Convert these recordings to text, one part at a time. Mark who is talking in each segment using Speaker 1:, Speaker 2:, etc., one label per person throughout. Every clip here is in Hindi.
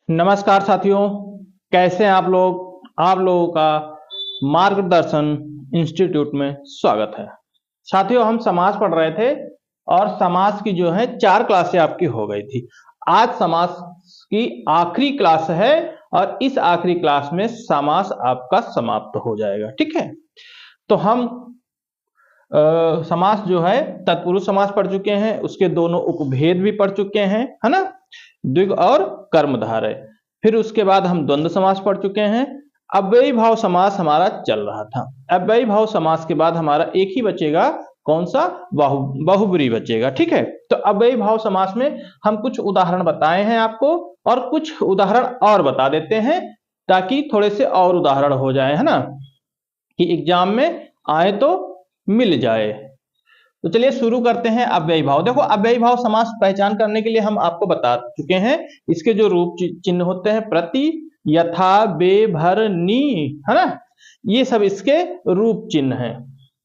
Speaker 1: नमस्कार साथियों, कैसे हैं आप लोग। आप लोगों का मार्गदर्शन इंस्टीट्यूट में स्वागत है। साथियों, हम समास पढ़ रहे थे और समास की जो है 4 क्लासें आपकी हो गई थी। आज समास की आखिरी क्लास है और इस आखिरी क्लास में समास आपका समाप्त हो जाएगा। ठीक है, तो हम समास जो है तत्पुरुष समास पढ़ चुके हैं, उसके दोनों उपभेद भी पढ़ चुके हैं, है ना, द्विगु और कर्मधारय। फिर उसके बाद हम द्वंद्व समास पढ़ चुके हैं। अव्ययी भाव समास हमारा चल रहा था। अव्ययी भाव समास के बाद हमारा एक ही बचेगा, कौन सा, बहुब्रीहि बचेगा। ठीक है, तो अव्ययी भाव समास में हम कुछ उदाहरण बताए हैं आपको और कुछ उदाहरण और बता देते हैं ताकि थोड़े से और उदाहरण हो जाए, है ना, कि एग्जाम में आए तो मिल जाए। तो चलिए शुरू करते हैं अव्ययी भाव। देखो, अव्ययी भाव समास पहचान करने के लिए हम आपको बता चुके हैं। इसके जो रूप चिन्ह होते हैं, प्रति, यथा, बे, भर, नी, है ना, ये सब इसके रूप चिन्ह हैं।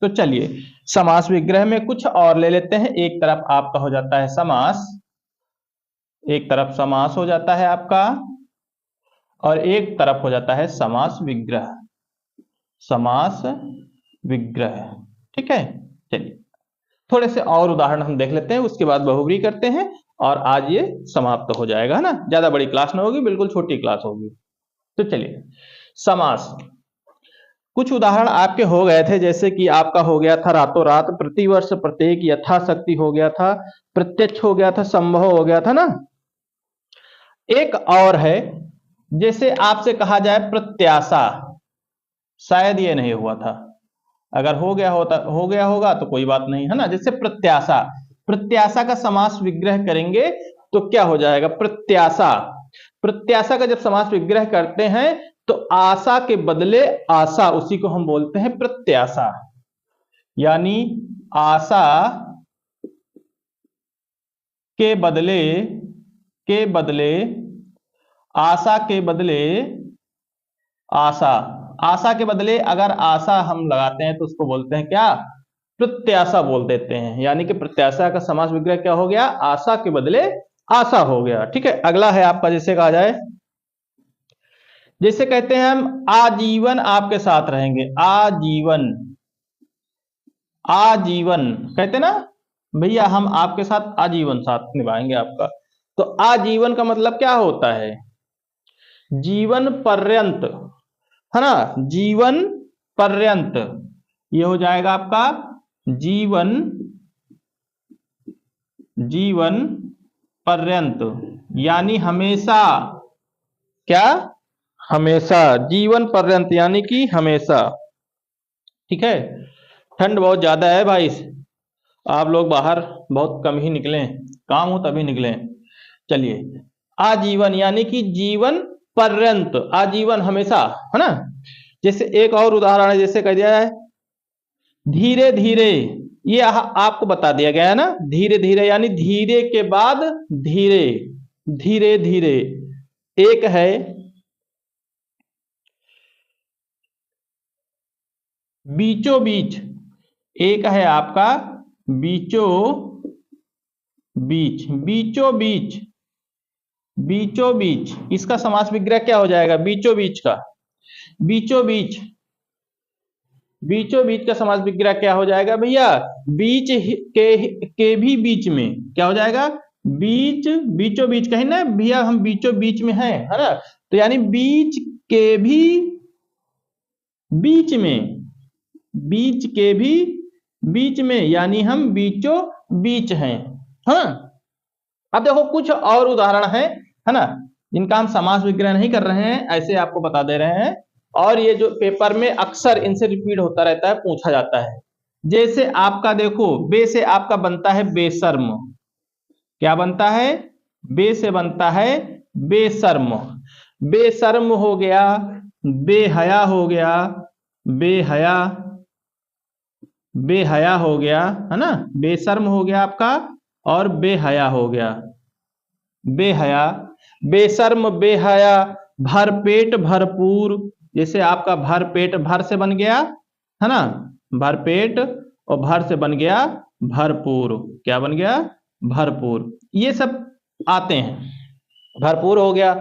Speaker 1: तो चलिए समास विग्रह में कुछ और ले लेते हैं। एक तरफ आपका हो जाता है समास, एक तरफ समास हो जाता है आपका, और एक तरफ हो जाता है समास विग्रह। समास विग्रह, ठीक है। चलिए थोड़े से और उदाहरण हम देख लेते हैं, उसके बाद बहुब्रीहि करते हैं और आज ये समाप्त हो जाएगा, है ना। ज्यादा बड़ी क्लास ना होगी, बिल्कुल छोटी क्लास होगी। तो चलिए समास, कुछ उदाहरण आपके हो गए थे, जैसे कि आपका हो गया था रातों रात, प्रतिवर्ष, प्रत्येक, यथाशक्ति हो गया था, प्रत्यक्ष हो गया था, संभव हो गया था ना। एक और है, जैसे आपसे कहा जाए प्रत्याशा, शायद ये नहीं हुआ था, अगर हो गया होगा तो कोई बात नहीं, है ना। जैसे प्रत्याशा, प्रत्याशा का समास विग्रह करेंगे तो क्या हो जाएगा, प्रत्याशा। प्रत्याशा का जब समास विग्रह करते हैं तो आशा के बदले आशा, उसी को हम बोलते हैं प्रत्याशा। यानी आशा के बदले आशा के बदले आशा, आशा के बदले अगर आशा हम लगाते हैं तो उसको बोलते हैं क्या, प्रत्याशा बोल देते हैं। यानी कि प्रत्याशा का समास विग्रह क्या हो गया, आशा के बदले आशा हो गया। ठीक है, अगला है आपका, जैसे कहा जाए, जैसे कहते हैं हम आजीवन आपके साथ रहेंगे। आजीवन, आजीवन कहते ना भैया, हम आपके साथ आजीवन साथ निभाएंगे आपका। तो आजीवन का मतलब क्या होता है, जीवन पर्यंत, है ना, जीवन पर्यंत। ये हो जाएगा आपका जीवन पर्यंत, यानी हमेशा। क्या, हमेशा, जीवन पर्यंत यानी कि हमेशा। ठीक है, ठंड बहुत ज्यादा है भाई, आप लोग बाहर बहुत कम ही निकलें, काम हो तभी निकलें। चलिए, आजीवन यानी कि जीवन पर्यंत, आजीवन हमेशा, है ना। जैसे एक और उदाहरण है, जैसे कह दिया है धीरे धीरे, ये आपको बता दिया गया है ना, धीरे धीरे यानी धीरे के बाद धीरे, धीरे धीरे। एक है बीचों बीच, एक है आपका बीचों बीच, बीचों बीच, बीचों बीच। इसका समास विग्रह क्या हो जाएगा, बीचों बीच का, बीचों बीच, बीचों बीच का समास विग्रह क्या हो जाएगा भैया, बीच के भी बीच में, क्या हो जाएगा, बीच, बीचों बीच। कहीं ना भैया हम बीचों बीच में हैं, है ना, तो यानी बीच के भी बीच में, बीच के भी बीच में, यानी हम बीचों बीच हैं। हाँ, अब देखो कुछ और उदाहरण है ना, जिनका हम समास विग्रह नहीं कर रहे हैं, ऐसे आपको बता दे रहे हैं, और ये जो पेपर में अक्सर इनसे रिपीट होता रहता है, पूछा जाता है। जैसे आपका देखो, बे से आपका बनता है बेशर्म, क्या बनता है, बे से बनता है बेशर्म। बेशर्म हो गया, बेहया हो गया, बेहया, बेहया हो गया, है ना, बेशर्म हो गया आपका, और बेहया हो गया, बेहया, बेशर्म, बेहया, भरपेट, भरपूर। जैसे आपका भरपेट, भर से बन गया, है ना, भरपेट, और भर से बन गया भरपूर, क्या बन गया, भरपूर। ये सब आते हैं, भरपूर हो गया।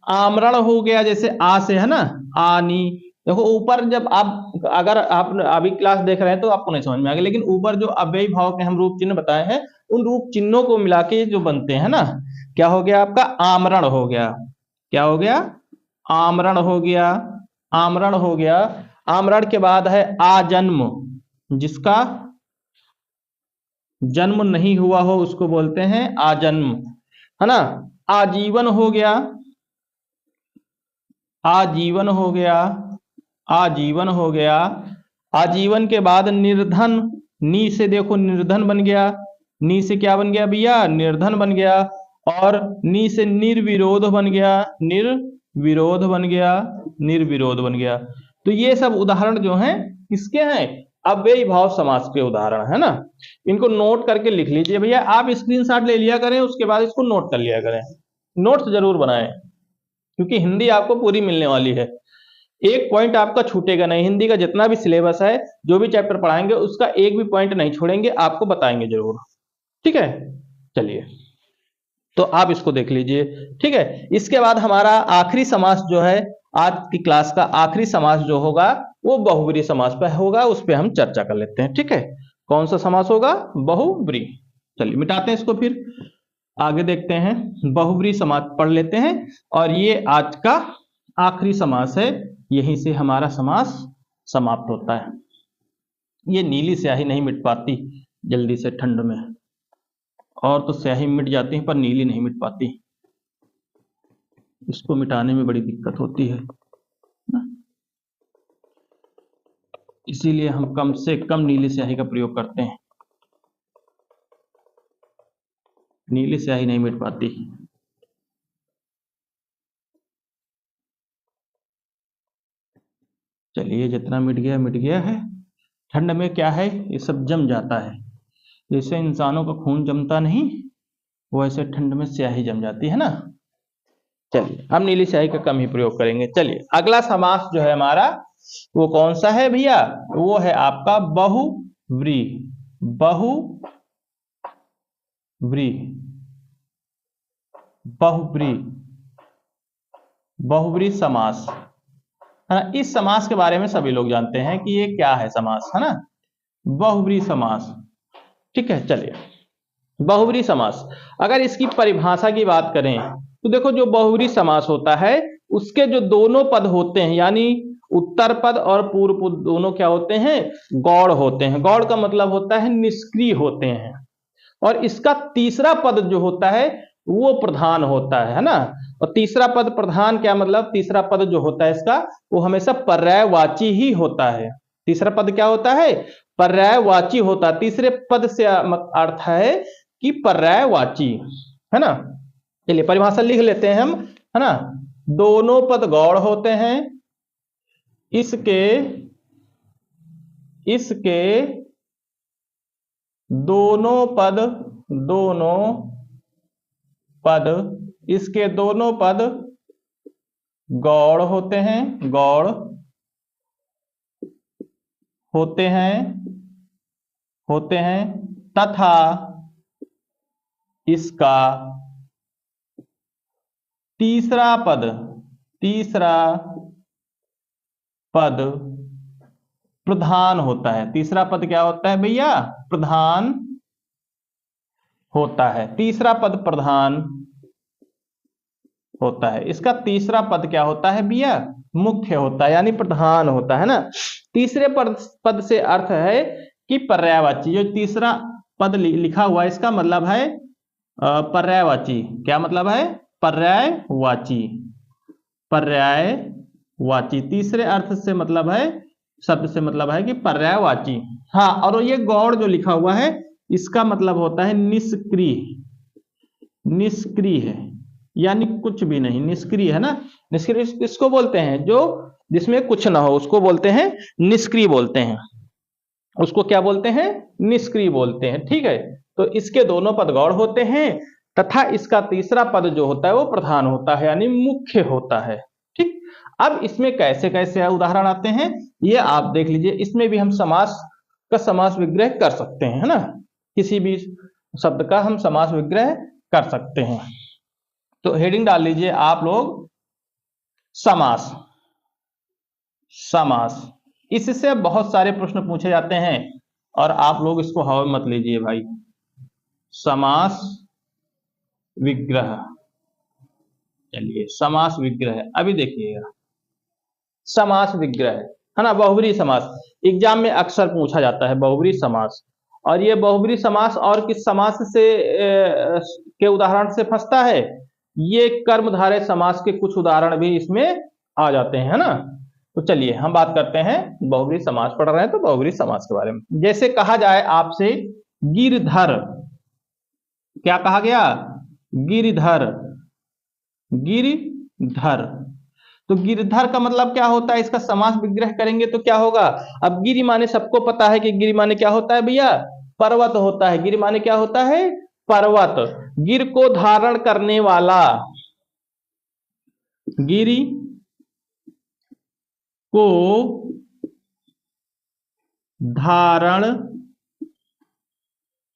Speaker 1: आमरण हो गया, जैसे आ से है ना, आनी। देखो ऊपर जब आप, अगर आप अभी क्लास देख रहे हैं तो आपको नहीं समझ में आएगा, लेकिन ऊपर जो अव्ययी भाव के हम रूप चिन्ह बताए हैं, उन रूप चिन्हों को मिला के जो बनते हैं ना, क्या हो गया आपका, आमरण हो गया। क्या हो गया, आमरण हो गया, आमरण हो गया। आमरण के बाद है आजन्म, जिसका जन्म नहीं हुआ हो उसको बोलते हैं आजन्म, है ना। आजीवन हो गया, आजीवन हो गया, आजीवन हो गया। आजीवन के बाद निर्धन, नी से देखो निर्धन बन गया, नी से क्या बन गया भैया, निर्धन बन गया। और नी से निर्विरोध बन गया, निर्विरोध बन गया, निर्विरोध बन गया। तो ये सब उदाहरण जो हैं किसके हैं, अव्ययी भाव समास के उदाहरण है ना। इनको नोट करके लिख लीजिए भैया, आप स्क्रीनशॉट ले लिया करें, उसके बाद इसको नोट कर लिया करें, नोट्स जरूर बनाएं, क्योंकि हिंदी आपको पूरी मिलने वाली है, एक पॉइंट आपका छूटेगा नहीं। हिंदी का जितना भी सिलेबस है, जो भी चैप्टर पढ़ाएंगे, उसका एक भी पॉइंट नहीं छोड़ेंगे, आपको बताएंगे जरूर, ठीक है। चलिए, तो आप इसको देख लीजिए, ठीक है। इसके बाद हमारा आखिरी समास जो है, आज की क्लास का आखिरी समास जो होगा वो बहुब्रीहि समास पे होगा, उस पर हम चर्चा कर लेते हैं, ठीक है। कौन सा समास होगा, बहुब्रीहि। चलिए मिटाते हैं इसको, फिर आगे देखते हैं, बहुब्रीहि समास पढ़ लेते हैं। और ये आज का आखिरी समास है, यहीं से हमारा समास समाप्त होता है। ये नीली स्याही नहीं मिट पाती जल्दी से ठंड में, और तो स्याही मिट जाती है पर नीली नहीं मिट पाती, इसको मिटाने में बड़ी दिक्कत होती है ना? इसीलिए हम कम से कम नीली स्याही का प्रयोग करते हैं, नीली स्याही नहीं मिट पाती। चलिए, जितना मिट गया है। ठंड में क्या है, ये सब जम जाता है, जैसे इंसानों का खून जमता नहीं, वैसे ठंड में स्याही जम जाती है ना। चलिए, हम नीली स्याही का कम ही प्रयोग करेंगे। चलिए, अगला समास जो है हमारा, वो कौन सा है भैया, वो है आपका बहुव्रीहि, बहुव्रीहि, बहुव्रीहि, बहुव्रीहि समास, है ना। इस समास के बारे में सभी लोग जानते हैं कि ये क्या है समास, है ना, बहुव्रीहि समास, ठीक है। चलिए, बहुव्रीहि समास, अगर इसकी परिभाषा की बात करें तो देखो, जो बहुव्रीहि समास होता है उसके जो दोनों पद होते हैं, यानी उत्तर पद और पूर्व पद दोनों क्या होते हैं, गौड़ होते हैं। गौड़ का मतलब होता है निष्क्रिय होते हैं। और इसका तीसरा पद जो होता है वो प्रधान होता है ना। और तीसरा पद प्रधान, क्या मतलब, तीसरा पद जो होता है इसका, वो हमेशा पर्यायवाची ही होता है। तीसरा पद क्या होता है, पर्यायवाची होता है। तीसरे पद से अर्थ है कि पर्यायवाची, है ना। चलिए परिभाषा लिख लेते हैं हम, है ना। दोनों पद गौड़ होते हैं, इसके दोनों पद इसके दोनों पद गौड़ होते हैं, गौड़ होते हैं, तथा इसका तीसरा पद प्रधान होता है। तीसरा पद क्या होता है भैया, प्रधान होता है। तीसरा पद प्रधान होता है। इसका तीसरा पद क्या होता है भैया, मुख्य होता है, यानी प्रधान होता है ना। तीसरे पद से अर्थ है कि पर्यायवाची। जो तीसरा पद लिखा हुआ है इसका मतलब है पर्यायवाची। क्या मतलब है, पर्यायवाची, पर्यायवाची। तीसरे अर्थ से मतलब है, शब्द से मतलब है कि पर्यायवाची। हाँ, और ये गौड़ जो लिखा हुआ है इसका मतलब होता है निष्क्रिय, निष्क्रिय है, यानी कुछ भी नहीं, निष्क्रिय है ना। निष्क्रिय किसको बोलते हैं, जो जिसमें कुछ ना हो उसको बोलते हैं निष्क्रिय बोलते हैं, उसको क्या बोलते हैं, निष्क्रिय बोलते हैं, ठीक है। तो इसके दोनों पद गौड़ होते हैं, तथा इसका तीसरा पद जो होता है वो प्रधान होता है, यानी मुख्य होता है, ठीक। अब इसमें कैसे कैसे उदाहरण आते हैं ये आप देख लीजिए। इसमें भी हम समास का समास विग्रह कर सकते हैं, है ना। किसी भी शब्द का हम समास विग्रह कर सकते हैं। तो हेडिंग डाल लीजिए आप लोग, समास। समास, इससे बहुत सारे प्रश्न पूछे जाते हैं और आप लोग इसको हवा में मत लीजिए भाई। समास विग्रह, चलिए समास विग्रह अभी देखिएगा। समास विग्रह है ना, बहुब्री समास एग्जाम में अक्सर पूछा जाता है, बहुब्री समास। और ये बहुब्री समास और किस समास से के उदाहरण से फंसता है, ये कर्मधारय समास के कुछ उदाहरण भी इसमें आ जाते हैं, है ना। तो चलिए हम बात करते हैं, बहुब्री समास पढ़ रहे हैं तो बहुब्री समास के बारे में। जैसे कहा जाए आपसे गिरधर, क्या कहा गया, गिरधर, गिरधर। तो गिरधर का मतलब क्या होता है, इसका समास विग्रह करेंगे तो क्या होगा। अब गिरि माने सबको पता है कि गिरि माने क्या होता है भैया, पर्वत होता है। गिरि माने क्या होता है, पर्वत। गिर को धारण करने वाला, गिरि को धारण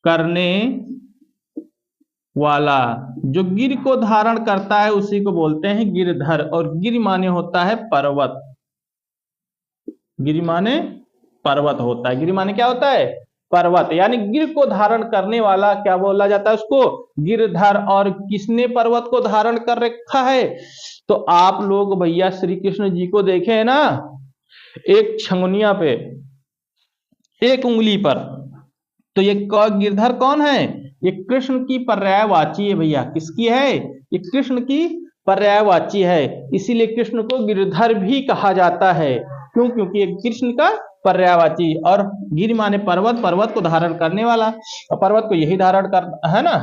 Speaker 1: करने वाला, जो गिर को धारण करता है उसी को बोलते हैं गिरधर। और गिर माने होता है पर्वत, गिर माने पर्वत होता है। गिर माने क्या होता है, पर्वत। यानी गिर को धारण करने वाला क्या बोला जाता है उसको, गिरधर। और किसने पर्वत को धारण कर रखा है, तो आप लोग भैया श्री कृष्ण जी को देखे हैं ना, एक छंगुनिया पे, एक उंगली पर। तो ये गिरधर कौन है, ये कृष्ण की पर्यायवाची है भैया। किसकी है, ये कृष्ण की पर्यायवाची है, इसीलिए कृष्ण को गिरधर भी कहा जाता है। क्यों, क्योंकि ये कृष्ण का पर्यायवाची। और गिर माने पर्वत, पर्वत को धारण करने वाला, और पर्वत को यही धारण कर, है ना।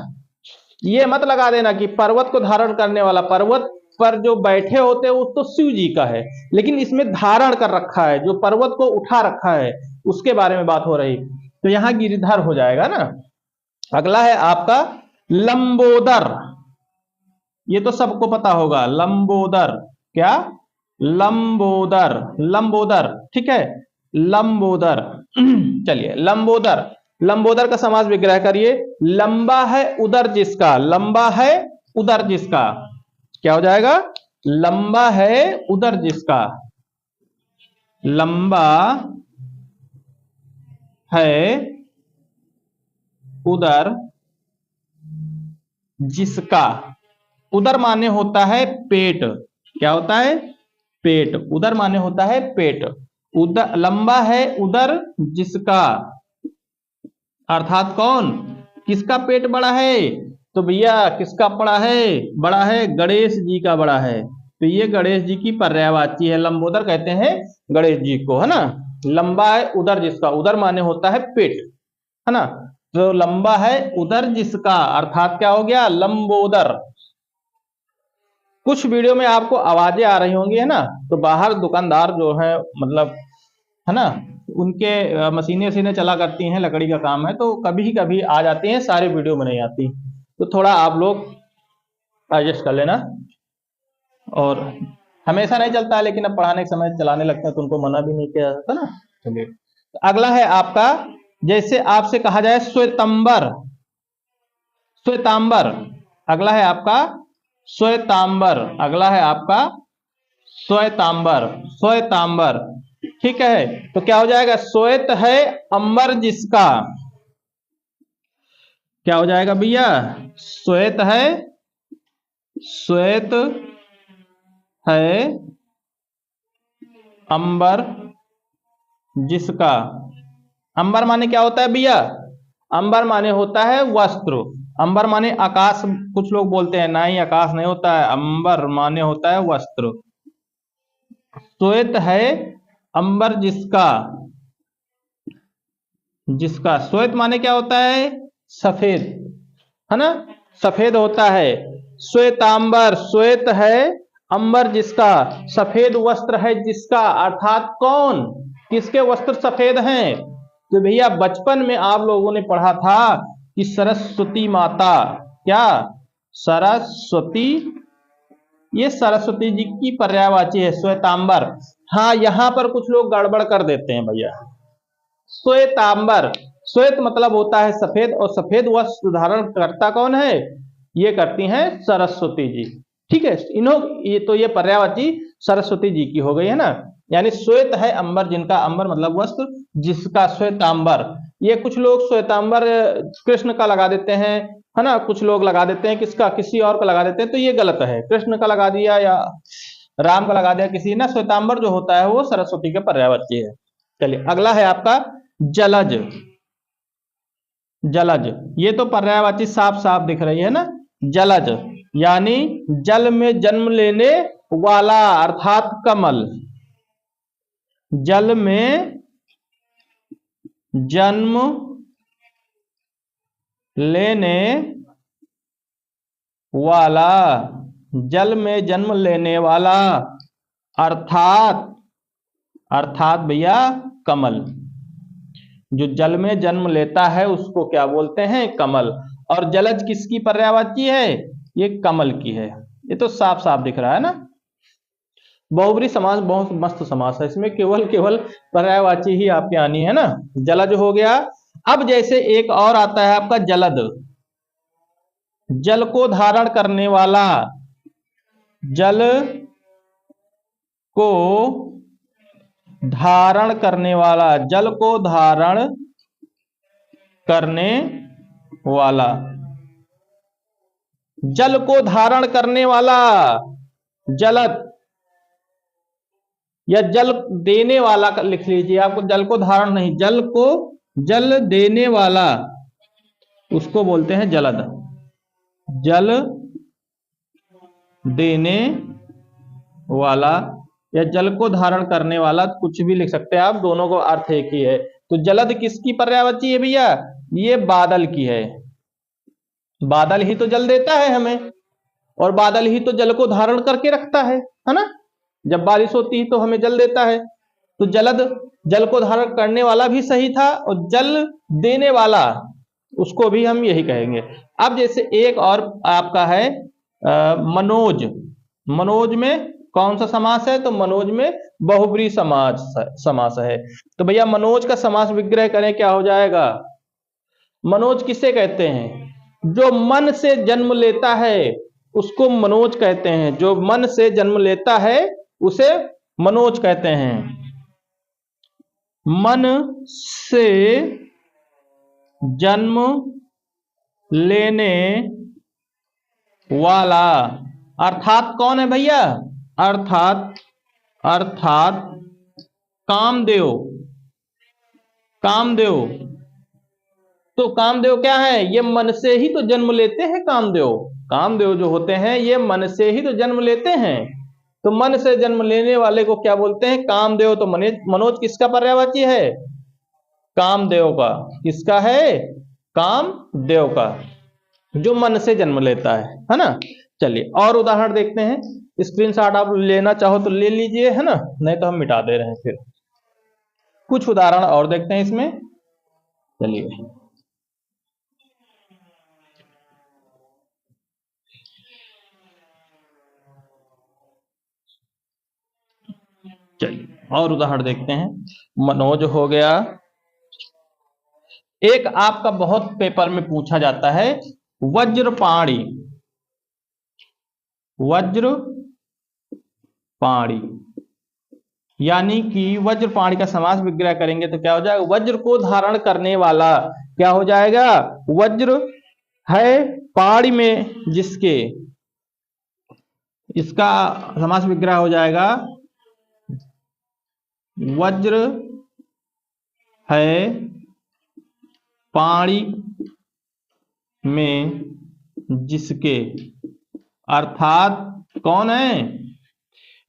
Speaker 1: ये मत लगा देना कि पर्वत को धारण करने वाला, पर्वत पर जो बैठे होते हैं वो तो शिव जी का है, लेकिन इसमें धारण कर रखा है, जो पर्वत को उठा रखा है उसके बारे में बात हो रही। तो यहां गिरधर हो जाएगा ना। अगला है आपका लंबोदर, ये तो सबको पता होगा, लंबोदर। क्या, लंबोदर, लंबोदर, ठीक है, लंबोदर। चलिए लंबोदर, लंबोदर का समास विग्रह करिए। लंबा है उदर जिसका, लंबा है उदर जिसका, क्या हो जाएगा, लंबा है उदर जिसका, लंबा है उदर जिसका। उदर माने होता है पेट, क्या होता है, पेट। उदर माने होता है पेट। उदर, लंबा है उदर जिसका, अर्थात कौन, किसका पेट बड़ा है, तो भैया किसका बड़ा है, बड़ा है गणेश जी का बड़ा है। तो ये गणेश जी की पर्यायवाची है, लंबोदर कहते हैं गणेश जी को, है ना। लंबा है उदर जिसका, उदर माने होता है पेट, है ना। तो लंबा है उदर जिसका, अर्थात क्या हो गया, लंबोदर। कुछ वीडियो में आपको आवाजें आ रही होंगी, है ना, तो बाहर दुकानदार जो है, मतलब, है ना, उनके मशीनें वशीनें चला करती हैं, लकड़ी का काम है, तो कभी कभी आ जाती हैं, सारे वीडियो में नहीं आती। तो थोड़ा आप लोग एडजस्ट कर लेना। और हमेशा नहीं चलता है, लेकिन अब पढ़ाने के समय चलाने लगते हैं तो उनको मना भी नहीं किया जाता ना। चलिए अगला है आपका, जैसे आपसे कहा जाए श्वेतांबर, श्वेतांबर। अगला है आपका श्वेतांबर, अगला है आपका श्वेतांबर, श्वेतांबर, ठीक है। तो क्या हो जाएगा, श्वेत है अंबर जिसका, क्या हो जाएगा भैया, श्वेत है, श्वेत है अंबर जिसका। अंबर माने क्या होता है भैया, अंबर माने होता है वस्त्र। अंबर माने आकाश, कुछ लोग बोलते हैं नहीं आकाश नहीं होता है, अंबर माने होता है वस्त्र। श्वेत है अंबर जिसका, जिसका, श्वेत माने क्या होता है, सफेद, है ना, सफेद होता है। श्वेतांबर, श्वेत है अंबर जिसका, सफेद वस्त्र है जिसका, अर्थात कौन, किसके वस्त्र सफेद हैं, तो भैया बचपन में आप लोगों ने पढ़ा था कि सरस्वती माता, क्या, सरस्वती, ये सरस्वती जी की पर्यायवाची है श्वेतांबर। हाँ यहां पर कुछ लोग गड़बड़ कर देते हैं भैया। श्वेतांबर, श्वेत मतलब होता है सफेद, और सफेद वस्त्र धारण करता कौन है, ये करती हैं सरस्वती जी, ठीक है, ये पर्यायवाची सरस्वती जी की हो गई है ना। यानी श्वेत है अंबर, जिनका अंबर मतलब वस्त्र, जिसका श्वेतांबर। ये कुछ लोग श्वेतांबर कृष्ण का लगा देते हैं, है ना, कुछ लोग लगा देते हैं किसका, किसी और का लगा देते हैं, तो ये गलत है। कृष्ण का लगा दिया या राम का लगा दिया किसी ना, श्वेतांबर जो होता है वो सरस्वती के पर्यायवाची है। चलिए अगला है आपका जलज। जलज, ये तो पर्यायवाची साफ साफ दिख रही है ना। जलज यानी जल में जन्म लेने वाला, अर्थात कमल। जल में जन्म लेने वाला, जल में जन्म लेने वाला, अर्थात भैया कमल। जो जल में जन्म लेता है उसको क्या बोलते हैं, कमल। और जलज किसकी पर्यायवाची है, ये कमल की है। ये तो साफ साफ दिख रहा है ना। बहुब्री समास बहुत मस्त समास है, इसमें केवल पर्यायवाची ही आपके आनी है ना। जलज हो गया। अब जैसे एक और आता है आपका जलद, जल को धारण करने वाला, जल को धारण करने वाला, जल को धारण करने वाला, जल को धारण करने वाला जलद, या जल देने वाला लिख लीजिए। आपको जल को धारण नहीं, जल को जल देने वाला उसको बोलते हैं जलद। जल देने वाला या जल को धारण करने वाला, कुछ भी लिख सकते हैं आप, दोनों को अर्थ एक ही है। तो जलद किसकी पर्यायवाची है भैया, ये बादल की है। बादल ही तो जल देता है हमें, और बादल ही तो जल को धारण करके रखता है ना। जब बारिश होती है तो हमें जल देता है। तो जलद, जल को धारण करने वाला भी सही था, और जल देने वाला उसको भी हम यही कहेंगे। अब जैसे एक और आपका है मनोज। मनोज में कौन सा समास है, तो मनोज में बहुब्री समास है। तो भैया मनोज का समास विग्रह करें, क्या हो जाएगा। मनोज किसे कहते हैं, जो मन से जन्म लेता है उसको मनोज कहते हैं। जो मन से जन्म लेता है उसे मनोज कहते हैं। मन से जन्म लेने वाला, अर्थात कौन है भैया, अर्थात कामदेव। कामदेव, तो कामदेव क्या है, ये मन से ही तो जन्म लेते हैं। कामदेव जो होते हैं ये मन से ही तो जन्म लेते हैं। तो मन से जन्म लेने वाले को क्या बोलते हैं, कामदेव। तो मनोज किसका पर्यायवाची है, कामदेव का। किसका है, कामदेव का, जो मन से जन्म लेता है ना। चलिए और उदाहरण देखते हैं। स्क्रीनशॉट आप लेना चाहो तो ले लीजिए, है ना, नहीं तो हम मिटा दे रहे हैं। फिर कुछ उदाहरण और देखते हैं इसमें। चलिए और उदाहरण देखते हैं। मनोज हो गया। एक आपका बहुत पेपर में पूछा जाता है वज्रपाणी। वज्रपाणी यानी कि वज्रपाणी का समास विग्रह करेंगे तो क्या हो जाएगा, वज्र को धारण करने वाला। क्या हो जाएगा, वज्र है पाणी में जिसके, इसका समास विग्रह हो जाएगा वज्र है पाणी में जिसके, अर्थात कौन है,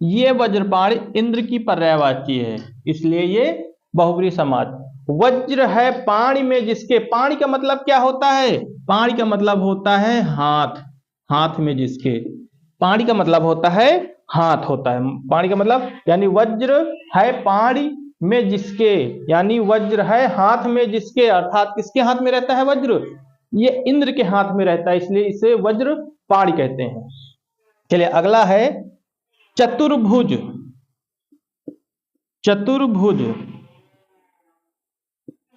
Speaker 1: ये वज्रपाणी इंद्र की पर्यायवाची है, इसलिए ये बहुब्री समास। वज्र है पाणी में जिसके, पाणी का मतलब क्या होता है, पाणी का मतलब होता है हाथ। हाथ में जिसके, पाणी का मतलब होता है हाथ होता है। पाणी का मतलब यानी वज्र है पाणी में जिसके, यानी वज्र है हाथ में जिसके, अर्थात किसके हाथ में रहता है वज्र, ये इंद्र के हाथ में रहता है, इसलिए इसे वज्र पाणी कहते हैं। चलिए अगला है चतुर्भुज। चतुर्भुज,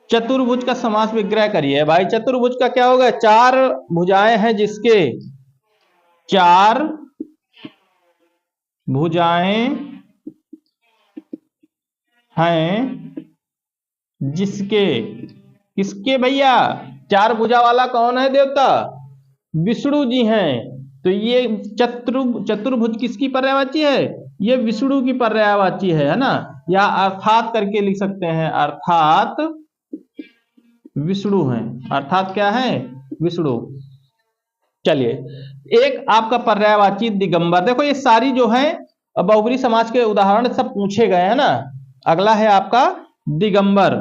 Speaker 1: चतुर्भुज का समास विग्रह करिए भाई। चतुर्भुज का क्या होगा, चार भुजाएं हैं जिसके, चार भुजाएं हैं जिसके, किसके भैया, चार भुजा वाला कौन है देवता, विष्णु जी हैं। तो ये चतुर्भुज किसकी पर्यायवाची है, ये विष्णु की पर्यायवाची है ना, या अर्थात करके लिख सकते हैं, अर्थात विष्णु हैं, अर्थात क्या है, विष्णु। चलिए एक आपका पर्यायवाची दिगंबर, देखो ये सारी जो है बहुब्री समाज के उदाहरण सब पूछे गए हैं ना। अगला है आपका दिगंबर,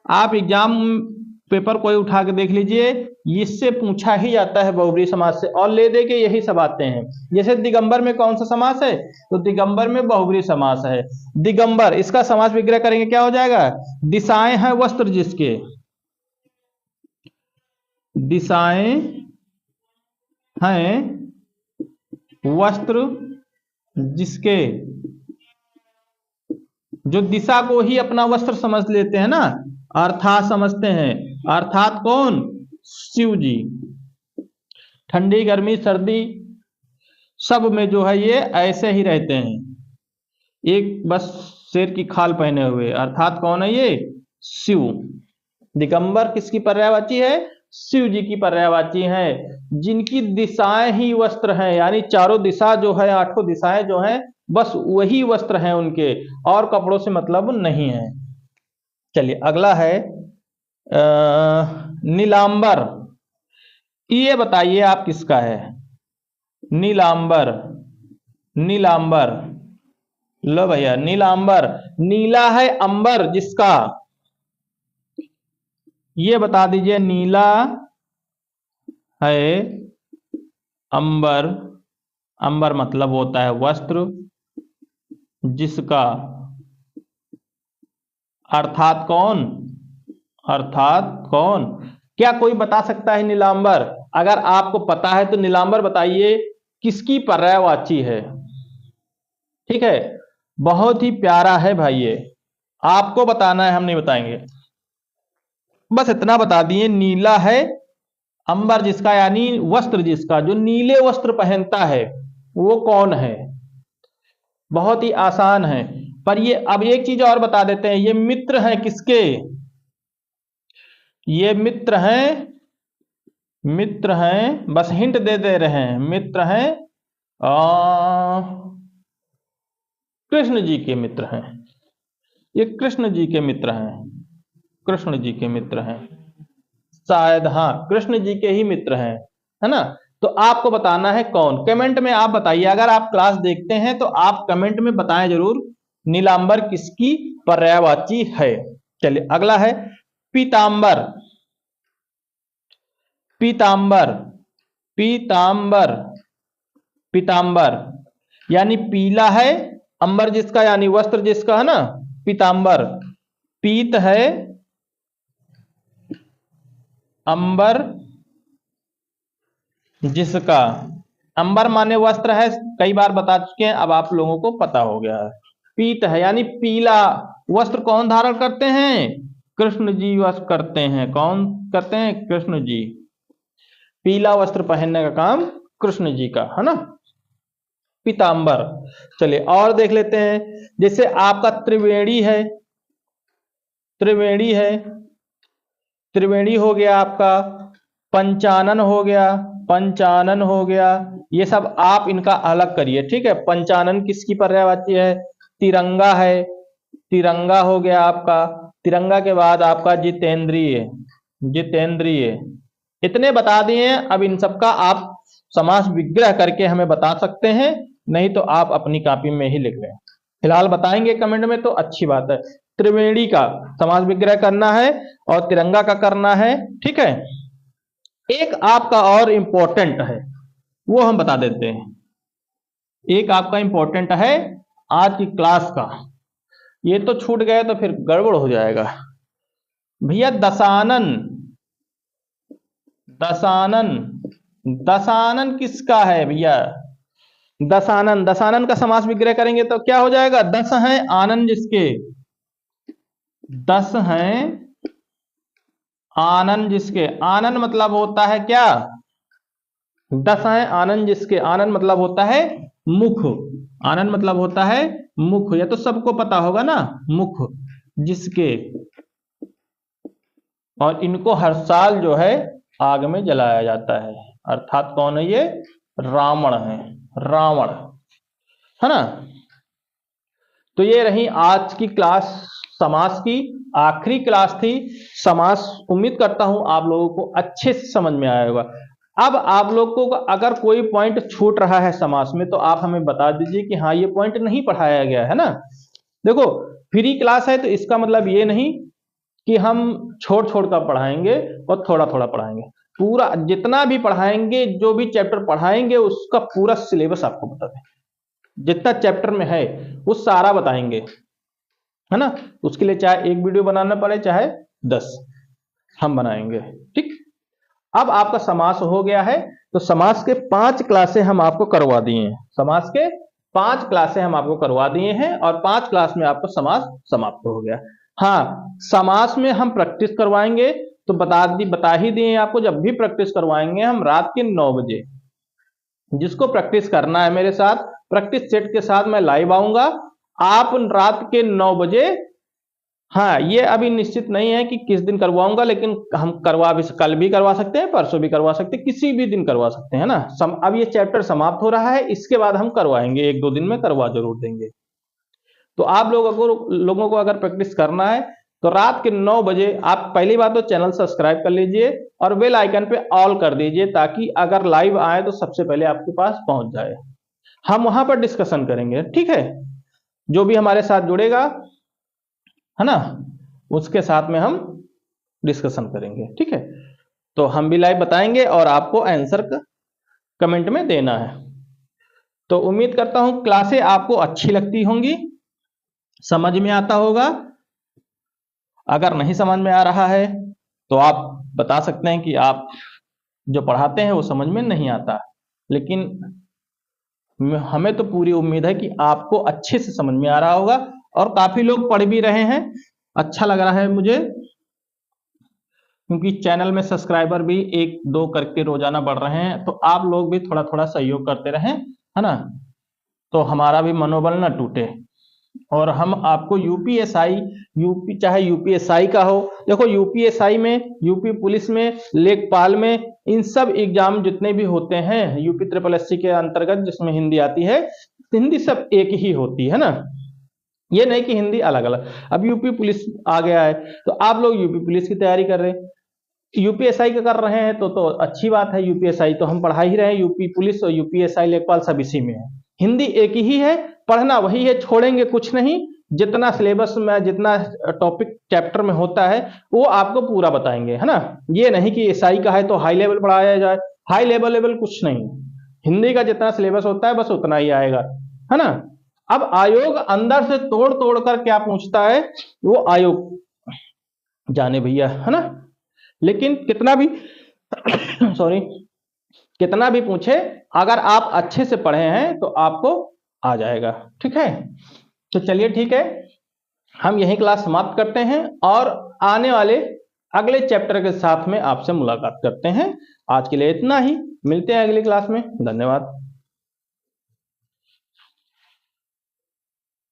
Speaker 1: आप एग्जाम पेपर कोई उठा के देख लीजिए, इससे पूछा ही जाता है बहुब्री समाज से, और ले दे के यही सब आते हैं। जैसे दिगंबर में कौन सा समास है, तो दिगंबर में बहुब्री समास है। दिगंबर, इसका समास विग्रह करेंगे क्या हो जाएगा, दिशाएं हैं वस्त्र जिसके, दिशाएं हैं वस्त्र जिसके, जो दिशा को ही अपना वस्त्र समझ लेते हैं ना, अर्थात समझते हैं, अर्थात कौन, शिव जी। ठंडी गर्मी सर्दी सब में जो है ये ऐसे ही रहते हैं, एक बस शेर की खाल पहने हुए, अर्थात कौन है ये, शिव। दिगंबर किसकी पर्यायवाची है, शिव जी की पर्यायवाची है, जिनकी दिशाएं ही वस्त्र हैं, यानी चारों दिशा जो है, आठों दिशाएं जो हैं, बस वही वस्त्र हैं उनके, और कपड़ों से मतलब नहीं है। चलिए अगला है नीलांबर, ये बताइए आप किसका है, नीलांबर, नीलांबर, लो भैया नीलांबर, नीला है अंबर जिसका, ये बता दीजिए, नीला है अंबर, अंबर मतलब होता है वस्त्र जिसका, अर्थात कौन, अर्थात कौन, क्या कोई बता सकता है नीलांबर, अगर आपको पता है तो नीलांबर बताइए किसकी पर्यायवाची है। ठीक है, बहुत ही प्यारा है भाई, ये आपको बताना है, हम नहीं बताएंगे, बस इतना बता दिए, नीला है अंबर जिसका, यानी वस्त्र जिसका, जो नीले वस्त्र पहनता है वो कौन है, बहुत ही आसान है। पर ये अब एक चीज और बता देते हैं, ये मित्र हैं किसके, ये मित्र हैं, मित्र हैं, बस हिंट दे रहे हैं, मित्र हैं कृष्ण जी के मित्र हैं, ये कृष्ण जी के मित्र हैं, कृष्ण जी के मित्र हैं शायद, हाँ कृष्ण जी के ही मित्र हैं, है ना। तो आपको बताना है कौन, कमेंट में आप बताइए, अगर आप क्लास देखते हैं तो आप कमेंट में बताएं जरूर नीलांबर किसकी पर्यायवाची है। चलिए अगला है पीतांबर, पीतांबर, पीतांबर, पीतांबर यानी पीला है, अंबर जिसका यानी वस्त्र जिसका, है ना, पीतांबर, पीत है अंबर जिसका, अंबर माने वस्त्र है, कई बार बता चुके हैं, अब आप लोगों को पता हो गया है। पीत है यानी पीला वस्त्र कौन धारण करते हैं, कृष्ण जी वस्त्र करते हैं, कौन करते हैं, कृष्ण जी, पीला वस्त्र पहनने का काम कृष्ण जी का, है ना, पीतांबर। चलिए और देख लेते हैं, जैसे आपका त्रिवेणी है, त्रिवेणी है, त्रिवेणी हो गया आपका, पंचानन हो गया, पंचानन हो गया, ये सब आप इनका अलग करिए, ठीक है। पंचानन किसकी पर्यायवाची है, तिरंगा है, तिरंगा हो गया आपका, तिरंगा के बाद आपका जितेंद्रिय, जितेंद्रिय, इतने बता दिए। अब इन सब का आप समास विग्रह करके हमें बता सकते हैं, नहीं तो आप अपनी कॉपी में ही लिख लें, फिलहाल बताएंगे कमेंट में तो अच्छी बात है। त्रिवेणी का समास विग्रह करना है और तिरंगा का करना है, ठीक है। एक आपका और इंपॉर्टेंट है, वो हम बता देते हैं, एक आपका इंपॉर्टेंट है आज की क्लास का, ये तो छूट गए तो फिर गड़बड़ हो जाएगा भैया। दशानन, दशानन, दशानन किसका है भैया, दशानन, दशानन का समास विग्रह करेंगे तो क्या हो जाएगा, दस हैं आनंद जिसके, दस हैं आनंद जिसके, आनंद मतलब होता है क्या, दस हैं आनंद जिसके, आनंद मतलब होता है मुख, आनन मतलब होता है मुख, या तो सबको पता होगा ना, मुख जिसके, और इनको हर साल जो है आग में जलाया जाता है, अर्थात कौन है ये, रावण है, रावण, है ना। तो ये रही आज की क्लास, समास की आखिरी क्लास थी समास। उम्मीद करता हूं आप लोगों को अच्छे से समझ में आया होगा। अब आप लोगों को अगर कोई पॉइंट छूट रहा है समास में तो आप हमें बता दीजिए कि हाँ ये पॉइंट नहीं पढ़ाया गया है ना। देखो फ्री क्लास है तो इसका मतलब ये नहीं कि हम छोड़ छोड़ कर पढ़ाएंगे और थोड़ा थोड़ा पढ़ाएंगे, पूरा जितना भी पढ़ाएंगे, जो भी चैप्टर पढ़ाएंगे उसका पूरा सिलेबस आपको बता दें, जितना चैप्टर में है वो सारा बताएंगे, है ना। उसके लिए चाहे एक वीडियो बनाना पड़े चाहे 10 हम बनाएंगे, ठीक। अब आपका समास हो गया है, तो समास के 5 क्लासें हम आपको करवा दिए हैं, समास के 5 क्लासें हम आपको करवा दिए हैं और 5 क्लास में आपका समास समाप्त हो गया। हाँ, समास में हम प्रैक्टिस करवाएंगे, तो बता ही दिए आपको, जब भी प्रैक्टिस करवाएंगे हम रात के 9 बजे। जिसको प्रैक्टिस करना है मेरे साथ, प्रैक्टिस सेट के साथ मैं लाइव आऊंगा, आप रात के 9 बजे, हाँ ये अभी निश्चित नहीं है कि किस दिन करवाऊंगा, लेकिन हम कल भी करवा सकते हैं, परसों भी करवा सकते हैं, किसी भी दिन करवा सकते हैं ना। अब ये चैप्टर समाप्त हो रहा है, इसके बाद हम करवाएंगे, 1-2 दिन में करवा जरूर देंगे। तो आप लोगों को अगर प्रैक्टिस करना है तो रात के 9 बजे आप पहली बात तो चैनल सब्सक्राइब कर लीजिए और बेल आइकन पे ऑल कर दीजिए, ताकि अगर लाइव आए तो सबसे पहले आपके पास पहुंच जाए। हम वहां पर डिस्कशन करेंगे, ठीक है। जो भी हमारे साथ जुड़ेगा, है ना, उसके साथ में हम डिस्कशन करेंगे, ठीक है। तो हम भी लाइव बताएंगे और आपको आंसर कमेंट में देना है। तो उम्मीद करता हूं क्लासें आपको अच्छी लगती होंगी, समझ में आता होगा। अगर नहीं समझ में आ रहा है तो आप बता सकते हैं कि आप जो पढ़ाते हैं वो समझ में नहीं आता, लेकिन हमें तो पूरी उम्मीद है कि आपको अच्छे से समझ में आ रहा होगा और काफी लोग पढ़ भी रहे हैं। अच्छा लग रहा है मुझे, क्योंकि चैनल में सब्सक्राइबर भी 1-2 करके रोजाना बढ़ रहे हैं, तो आप लोग भी थोड़ा थोड़ा सहयोग करते रहें, है ना, तो हमारा भी मनोबल ना टूटे और हम आपको चाहे यूपीएसआई का हो, देखो यूपीएसआई में, यूपी पुलिस में, लेखपाल में, इन सब एग्जाम जितने भी होते हैं यूपी SSSC के अंतर्गत जिसमें हिंदी आती है, हिंदी सब एक ही होती है ना, ये नहीं कि हिंदी अलग अलग। अब यूपी पुलिस आ गया है तो आप लोग यूपी पुलिस की तैयारी कर रहे हैं, यूपीएसआई का कर रहे हैं तो अच्छी बात है, यूपीएसआई तो हम पढ़ा ही रहे हैं, यूपी पुलिस और यूपीएसआई लेखपाल सब इसी में है, हिंदी एक ही है, पढ़ना वही है, छोड़ेंगे कुछ नहीं, जितना सिलेबस में, जितना टॉपिक चैप्टर में होता है वो आपको पूरा बताएंगे, है ना। ये नहीं कि एसआई का है तो हाई लेवल पढ़ाया जाए, हाई लेवल कुछ नहीं, हिंदी का जितना सिलेबस होता है बस उतना ही आएगा, है ना। अब आयोग अंदर से तोड़ तोड़ कर क्या पूछता है वो आयोग जाने भैया, है ना। लेकिन कितना भी सॉरी कितना भी पूछे, अगर आप अच्छे से पढ़े हैं तो आपको आ जाएगा, ठीक है। तो चलिए ठीक है, हम यही क्लास समाप्त करते हैं और आने वाले अगले चैप्टर के साथ में आपसे मुलाकात करते हैं। आज के लिए इतना ही, मिलते हैं अगली क्लास में, धन्यवाद।